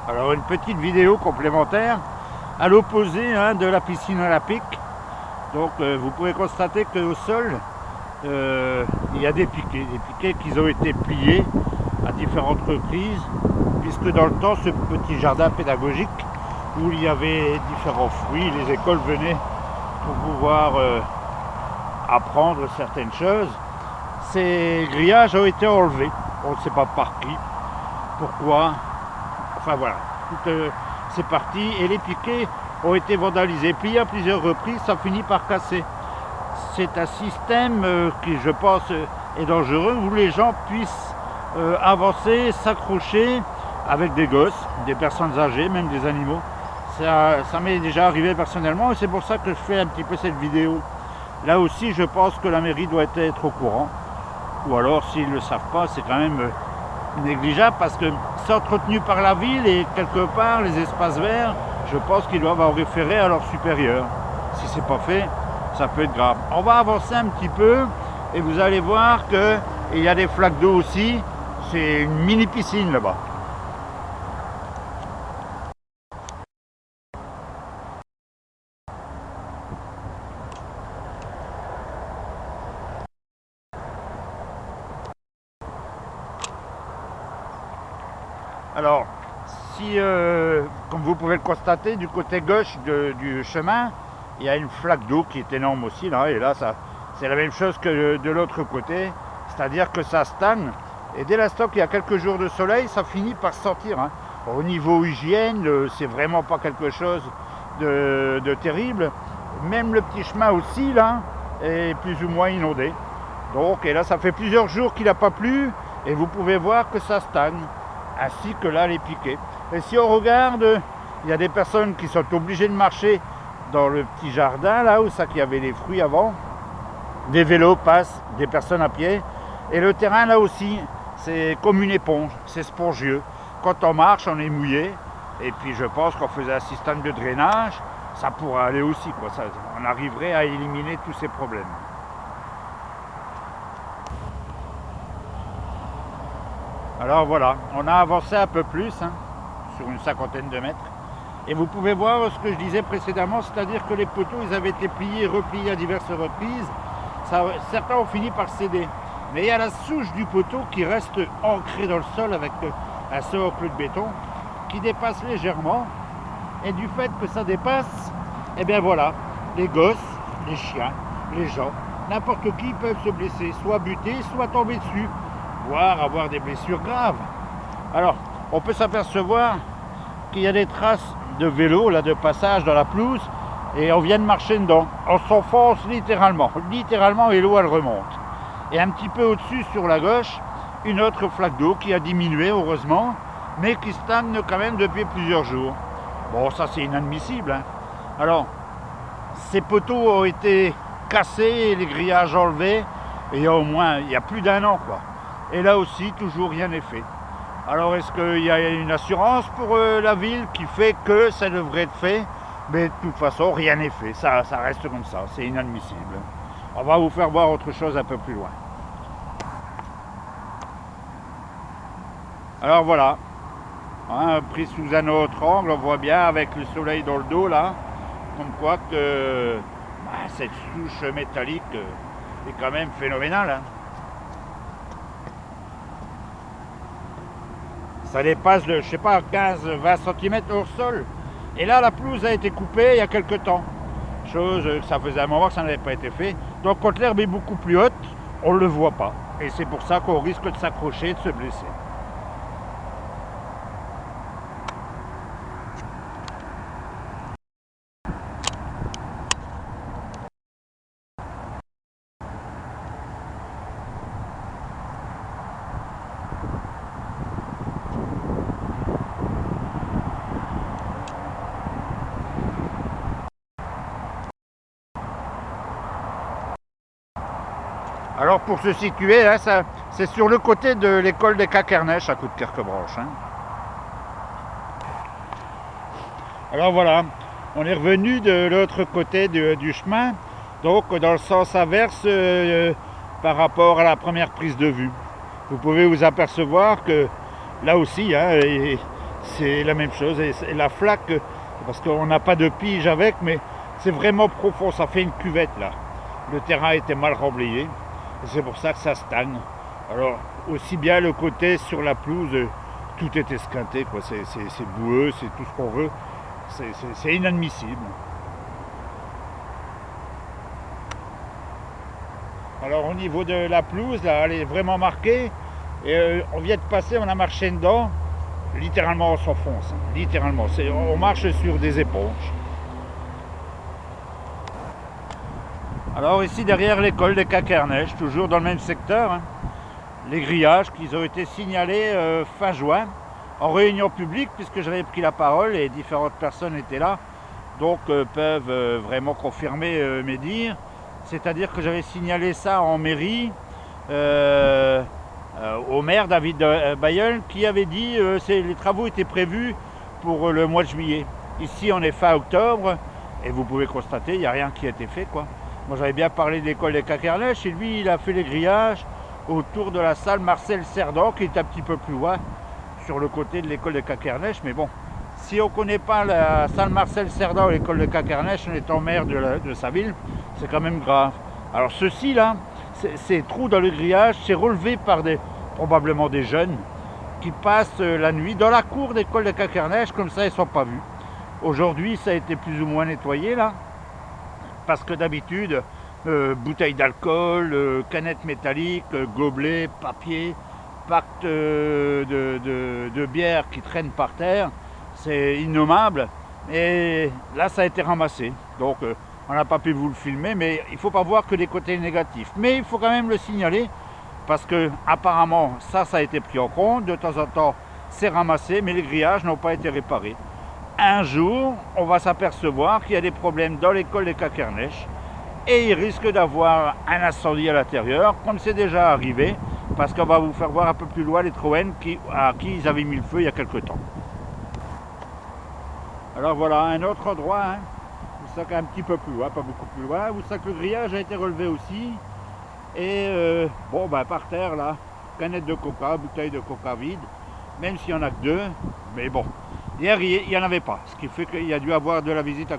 Alors une petite vidéo complémentaire à l'opposé de la piscine olympique. Donc vous pouvez constater qu'au sol il y a des piquets qui ont été pliés à différentes reprises, puisque dans le temps ce petit jardin pédagogique où il y avait différents fruits, les écoles venaient pour pouvoir apprendre certaines choses, ces grillages ont été enlevés. On ne sait pas par qui, pourquoi, enfin voilà, c'est parti et les piquets ont été vandalisés, pliés à plusieurs reprises, ça finit par casser. C'est un système qui, je pense, est dangereux, où les gens puissent avancer, s'accrocher avec des gosses, des personnes âgées, même des animaux. Ça m'est déjà arrivé personnellement et c'est pour ça que je fais un petit peu cette vidéo. Là aussi, je pense que la mairie doit être au courant. Ou alors, s'ils ne le savent pas, c'est quand même négligeable parce que c'est entretenu par la ville et quelque part, les espaces verts, je pense qu'ils doivent en référer à leur supérieur. Si ce n'est pas fait, ça peut être grave. On va avancer un petit peu et vous allez voir qu'il y a des flaques d'eau aussi. C'est une mini piscine là-bas. Alors, si, comme vous pouvez le constater, du côté gauche du chemin, il y a une flaque d'eau qui est énorme aussi, là, et là, c'est la même chose que de l'autre côté, c'est-à-dire que ça stagne, et dès l'instant qu'il y a quelques jours de soleil, ça finit par sortir. Au niveau hygiène, c'est vraiment pas quelque chose de terrible, même le petit chemin aussi, là, est plus ou moins inondé. Donc, et là, ça fait plusieurs jours qu'il n'a pas plu, et vous pouvez voir que ça stagne. Ainsi que là les piquets. Et si on regarde, il y a des personnes qui sont obligées de marcher dans le petit jardin là où il y avait les fruits avant. Des vélos passent, des personnes à pied. Et le terrain là aussi, c'est comme une éponge, c'est spongieux. Quand on marche, on est mouillé. Et puis je pense qu'on faisait un système de drainage, ça pourrait aller aussi, quoi. On arriverait à éliminer tous ces problèmes. Alors voilà, on a avancé un peu plus, sur une cinquantaine de mètres. Et vous pouvez voir ce que je disais précédemment, c'est-à-dire que les poteaux, ils avaient été pliés, repliés à diverses reprises. Certains ont fini par céder. Mais il y a la souche du poteau qui reste ancrée dans le sol avec un socle de béton qui dépasse légèrement. Et du fait que ça dépasse, eh bien voilà, les gosses, les chiens, les gens, n'importe qui peuvent se blesser, soit buter, soit tomber dessus, voire avoir des blessures graves. Alors, on peut s'apercevoir qu'il y a des traces de vélo, là, de passage dans la pelouse, et on vient de marcher dedans. On s'enfonce littéralement, et l'eau, elle remonte. Et un petit peu au-dessus, sur la gauche, une autre flaque d'eau qui a diminué, heureusement, mais qui stagne quand même depuis plusieurs jours. Bon, ça, c'est inadmissible. Alors, ces poteaux ont été cassés, les grillages enlevés, et il y a plus d'1 an, quoi. Et là aussi, toujours rien n'est fait. Alors, est-ce qu'il y a une assurance pour la ville qui fait que ça devrait être fait? Mais de toute façon, rien n'est fait. Ça reste comme ça. C'est inadmissible. On va vous faire voir autre chose un peu plus loin. Alors voilà. Pris sous un autre angle, on voit bien avec le soleil dans le dos, là, comme quoi que cette souche métallique est quand même phénoménale. Ça dépasse de, je sais pas, 15-20 cm hors sol. Et là, la pelouse a été coupée il y a quelques temps. Chose que ça faisait un moment que ça n'avait pas été fait. Donc quand l'herbe est beaucoup plus haute, on ne le voit pas. Et c'est pour ça qu'on risque de s'accrocher et de se blesser. Alors pour se situer, là, c'est sur le côté de l'école des Cacernèches à Coudekerque-Branche. Alors voilà, on est revenu de l'autre côté du chemin, donc dans le sens inverse par rapport à la première prise de vue. Vous pouvez vous apercevoir que là aussi, il c'est la même chose. Et la flaque, parce qu'on n'a pas de pige avec, mais c'est vraiment profond, ça fait une cuvette là. Le terrain était mal remblayé, c'est pour ça que ça stagne. Alors, aussi bien le côté sur la pelouse, tout est esquinté, quoi. C'est boueux, c'est tout ce qu'on veut. C'est inadmissible. Alors au niveau de la pelouse, là, elle est vraiment marquée. Et on vient de passer, on a marché dedans. Littéralement, on s'enfonce. Littéralement. On marche sur des éponges. Alors ici, derrière l'école des Cacernèches, toujours dans le même secteur, hein, les grillages qui ont été signalés fin juin, en réunion publique, puisque j'avais pris la parole et différentes personnes étaient là, donc peuvent vraiment confirmer mes dires. C'est-à-dire que j'avais signalé ça en mairie au maire David Bayeul qui avait dit que les travaux étaient prévus pour le mois de juillet. Ici on est fin octobre et vous pouvez constater il n'y a rien qui a été fait, quoi. Moi j'avais bien parlé de l'école des Cacernèches et lui il a fait les grillages autour de la salle Marcel Cerdan qui est un petit peu plus loin sur le côté de l'école des Cacernèches, mais bon, si on ne connaît pas la salle Marcel Cerdan ou l'école de Cacernèches en étant maire de sa ville, c'est quand même grave. Alors ceci là, ces trous dans le grillage, c'est relevé par probablement des jeunes qui passent la nuit dans la cour d'école de Cacernèches, comme ça ils ne sont pas vus. Aujourd'hui ça a été plus ou moins nettoyé là, parce que d'habitude, bouteilles d'alcool, canettes métalliques, gobelets, papier, pactes de bière qui traînent par terre, c'est innommable. Et là ça a été ramassé, donc on n'a pas pu vous le filmer, mais il ne faut pas voir que les côtés négatifs. Mais il faut quand même le signaler, parce que apparemment ça a été pris en compte, de temps en temps c'est ramassé, mais les grillages n'ont pas été réparés. Un jour, on va s'apercevoir qu'il y a des problèmes dans l'école des Cacernèches, et il risque d'avoir un incendie à l'intérieur, comme c'est déjà arrivé, parce qu'on va vous faire voir un peu plus loin les Troènes à qui ils avaient mis le feu il y a quelque temps. Alors voilà, un autre endroit, hein, où ça un petit peu plus loin, pas beaucoup plus loin, où ça que le grillage a été relevé aussi. Et bon, ben par terre là, canette de coca, bouteille de coca vide, même s'il n'y en a que deux, mais bon, hier il n'y en avait pas, ce qui fait qu'il y a dû avoir de la visite à